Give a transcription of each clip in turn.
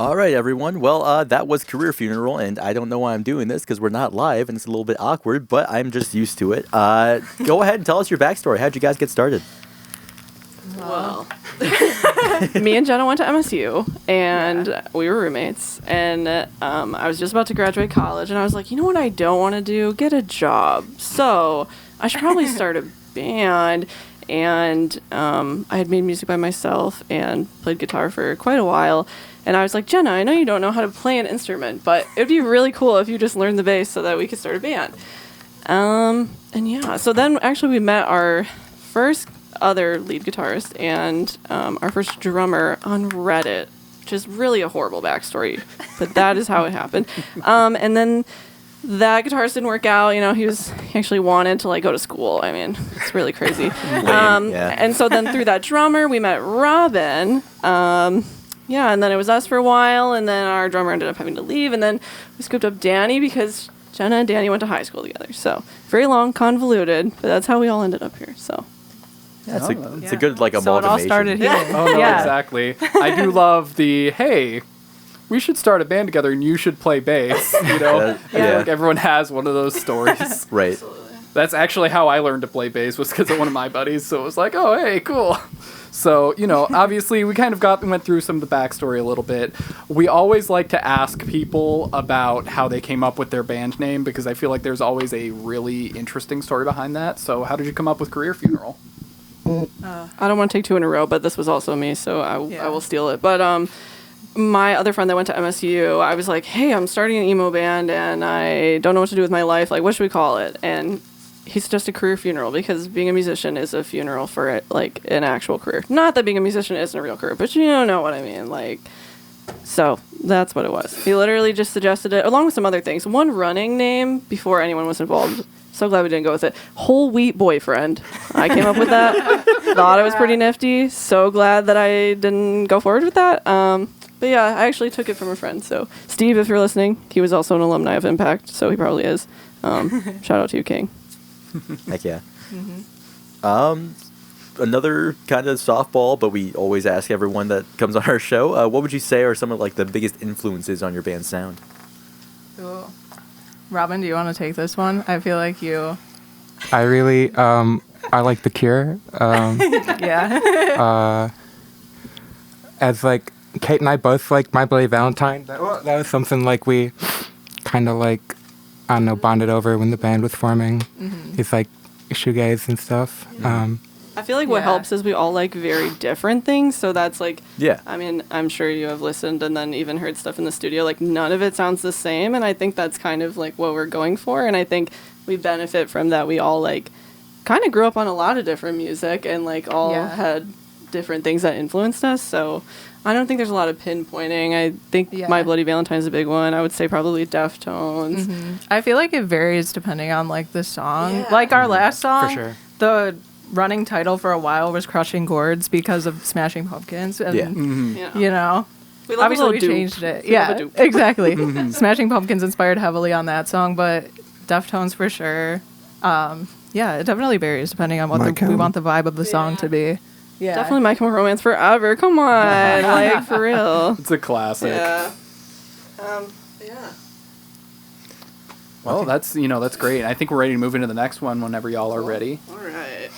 All right, everyone. Well, that was Career Funeral, and I don't know why I'm doing this because we're not live and it's a little bit awkward, but I'm just used to it. Go ahead and tell us your backstory. How'd you guys get started? Well, me and Jenna went to MSU, and we were roommates. And I was just about to graduate college, and I was like, you know what I don't want to do? Get a job. So I should probably start a band. And I had made music by myself and played guitar for quite a while. And I was like, Jenna, I know you don't know how to play an instrument, but it'd be really cool if you just learned the bass so that we could start a band. And yeah, so then actually we met our first other lead guitarist and our first drummer on Reddit, which is really a horrible backstory, but that is how it happened. And then that guitarist didn't work out. You know, he actually wanted to like go to school. I mean, it's really crazy. And so then through that drummer, we met Robin. Yeah, and then it was us for a while, and then our drummer ended up having to leave, and then we scooped up Danny because Jenna and Danny went to high school together. So very long, convoluted, but that's how we all ended up here. So yeah, it's a good like amalgamation. So it all started here. Oh no, exactly. I do love the hey, we should start a band together and you should play bass. You know, I feel like everyone has one of those stories. Right. Absolutely. That's actually how I learned to play bass, was because of one of my buddies. So it was like, oh, hey, cool. So, you know, obviously we kind of went through some of the backstory a little bit. We always like to ask people about how they came up with their band name, because I feel like there's always a really interesting story behind that. So how did you come up with Career Funeral? I don't want to take two in a row, but this was also me, so I will steal it. But my other friend that went to MSU, I was like, hey, I'm starting an emo band, and I don't know what to do with my life. Like, what should we call it? And he suggested Career Funeral, because being a musician is a funeral for it, like an actual career. Not that being a musician isn't a real career, but you don't know what I mean. Like, so that's what it was. He literally just suggested it, along with some other things. One running name before anyone was involved. So glad we didn't go with it. Whole Wheat Boyfriend. I came up with that. Thought it was pretty nifty. So glad that I didn't go forward with that. But yeah, I actually took it from a friend. So Steve, if you're listening, he was also an alumni of Impact, so he probably is. Shout out to you, King. Heck yeah. Another kind of softball, but we always ask everyone that comes on our show, what would you say are some of like the biggest influences on your band's sound? Cool. Robin, do you want to take this one? I feel like you... I really, I like The Cure. Yeah. As like, Kate and I both like My Bloody Valentine. That was something like we kind of like, I don't know, bonded over when the band was forming. Mm-hmm. It's like shoegaze and stuff. Yeah. I feel like what helps is we all like very different things. So that's like, I mean, I'm sure you have listened and then even heard stuff in the studio. Like none of it sounds the same. And I think that's kind of like what we're going for. And I think we benefit from that. We all like kind of grew up on a lot of different music and like all had different things that influenced us. So I don't think there's a lot of pinpointing. I think My Bloody Valentine is a big one. I would say probably Deftones. Mm-hmm. I feel like it varies depending on like the song. Yeah. Like our last song, for sure. The running title for a while was Crushing Gourds because of Smashing Pumpkins. And, you know, we love obviously we changed it. Yeah, exactly. Smashing Pumpkins inspired heavily on that song, but Deftones for sure. Yeah, it definitely varies depending on what we want the vibe of the song to be. Yeah, definitely My Chemical Romance forever. Come on, like for real. It's a classic. Yeah. Well, that's great. I think we're ready to move into the next one whenever y'all are ready. All right.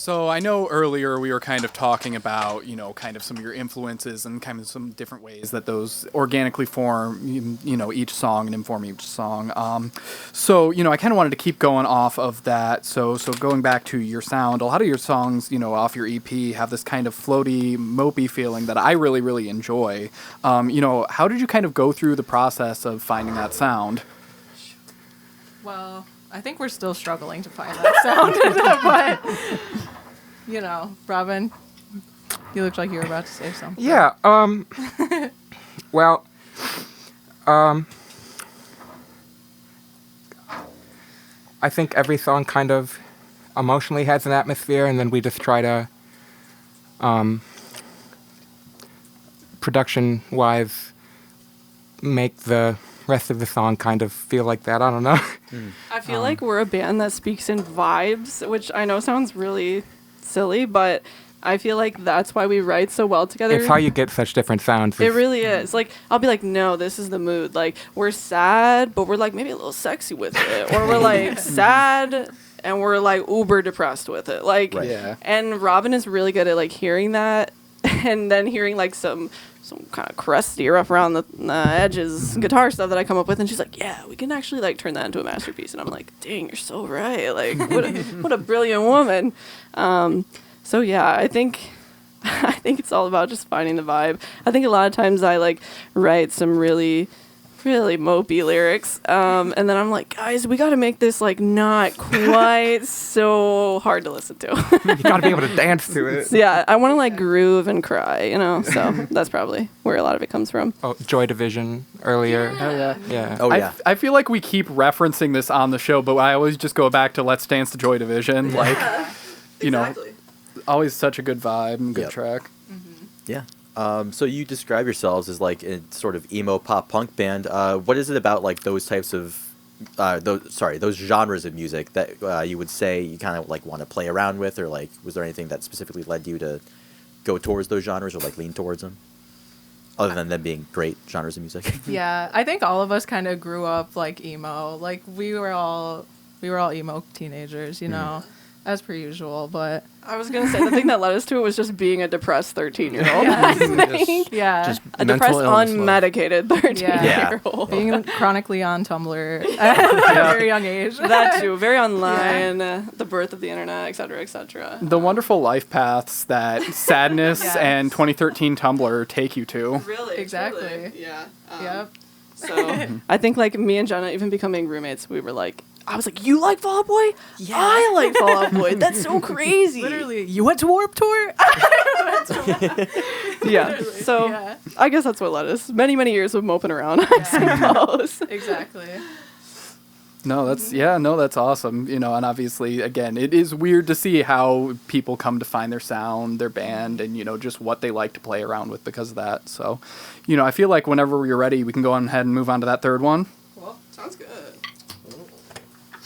So I know earlier we were kind of talking about, kind of some of your influences and kind of some different ways that those organically form, each song and inform each song. So I kind of wanted to keep going off of that. So going back to your sound, a lot of your songs, off your EP have this kind of floaty, mopey feeling that I really, really enjoy. How did you kind of go through the process of finding that sound? Well, I think we're still struggling to find that sound, but Robin, you looked like you were about to say something. Yeah. Well. I think every song kind of emotionally has an atmosphere, and then we just try to, production-wise, make the rest of the song kind of feel like that. I don't know. I feel like we're a band that speaks in vibes, which I know sounds really silly, but I feel like that's why we write so well together. It's how you get such different sounds. It really is. Like, I'll be like, no, this is the mood. Like, we're sad, but we're like maybe a little sexy with it. Or we're like sad and we're like uber depressed with it. Like, Right. Yeah. And Robin is really good at like hearing that and then hearing like some kind of crusty, rough around the edges guitar stuff that I come up with, and she's like, "Yeah, we can actually like turn that into a masterpiece." And I'm like, "Dang, you're so right! Like, what a brilliant woman." So yeah, I think it's all about just finding the vibe. I think a lot of times I like write some really mopey lyrics, and then I'm like, guys, we got to make this like not quite so hard to listen to. You got to be able to dance to it. So, yeah, I want to like groove and cry, so that's probably where a lot of it comes from. Oh, Joy Division earlier. Oh, yeah. Yeah. Oh, yeah. I feel like we keep referencing this on the show, but I always just go back to Let's Dance to Joy Division. Like, always such a good vibe and good Yep. track. Yeah. So you describe yourselves as like a sort of emo pop punk band. What is it about like those types of those genres of music that you would say you kind of like want to play around with, or like was there anything that specifically led you to go towards those genres or like lean towards them, other than them being great genres of music? Yeah, I think all of us kind of grew up like emo. Like we were all emo teenagers, as per usual. But I was going to say, the thing that led us to it was just being a depressed 13-year-old. yeah, Just A mental depressed, illness, unmedicated 13-year-old. being chronically on Tumblr at a very young age. That too. Very online, the birth of the internet, et cetera, et cetera. The wonderful life paths that sadness Yes. and 2013 Tumblr take you to. Really? Exactly. truly, yeah. Yep. So I think like me and Jenna, even becoming roommates, we were like, I was like, you like Fall Out Boy? Yeah. I like Fall Out Boy. That's so crazy. Literally, you went to Warped Tour? Yeah. So Yeah. I guess that's what led us. Many, many years of moping around, I suppose. Exactly. No, that's awesome. And obviously, again, it is weird to see how people come to find their sound, their band, and, just what they like to play around with because of that. So, I feel like whenever we're ready, we can go on ahead and move on to that third one. Well, sounds good.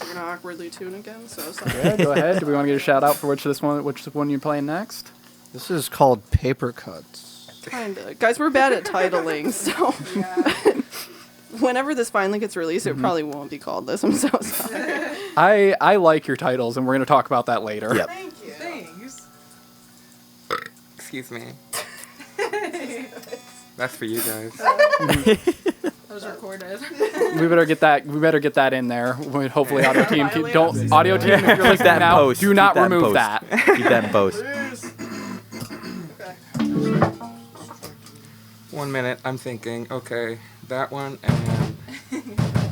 We're gonna awkwardly tune again, so Yeah, go ahead. Do we want to get a shout out for which one you're playing next? This is called Paper Cuts. kinda. Guys, we're bad at titling, so whenever this finally gets released, it probably won't be called this. I'm so sorry. I like your titles, and we're going to talk about that later. Yep. Thank you. Thanks. Excuse me. That's for you guys. That was recorded. We better get that in there. Hopefully, audio team Violate don't audio team. If you're Keep listening that in now, post. do Keep not that in remove post. that. Keep that in post. 1 minute. I'm thinking. Okay, that one and.